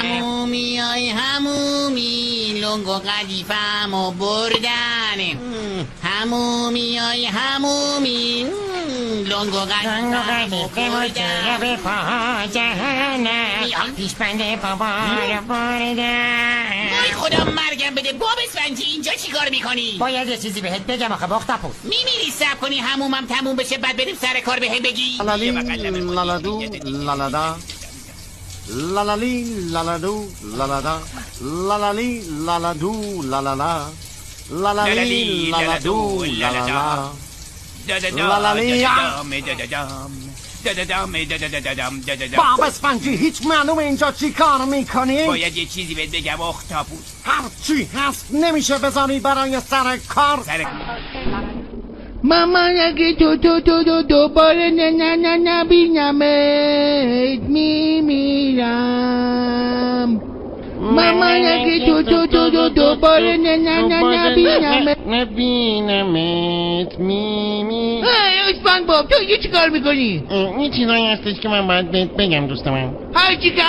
همومی همومی لنگ و قدیفم و بردن همومی همومی لنگ و قدیفم و بردن به پا جهنم پیشبند بابا رو بردن. وای خدا مرگم بده باب اسفنجی اینجا چی کار میکنی؟ باید یه چیزی بهت بگم آخه بختپوس. میمیری سب کنی همومم تموم بشه بعد بریم سر کار بهم بگی. لالالی لالادو لالادا لالالی لالادو لالادا لالالی لالادو لالالا لالالی لالادو لالالا لالالی باب اسفنجی هیچ معلوم اینجا چی کار میکنی؟ باید یه چیزی بهت بگم اختاپوس. هرچی هست نمیشه بذاری برای سر کار؟ مامان اگه تو دوباره نبینمت میمیرم. مامان اگه تو دوباره نبینمت میمیرم. اسفند باب تو اینجا چی کار میکنی؟ این چیزایی هستش که من باید بهت بگم دوست من. هر چی که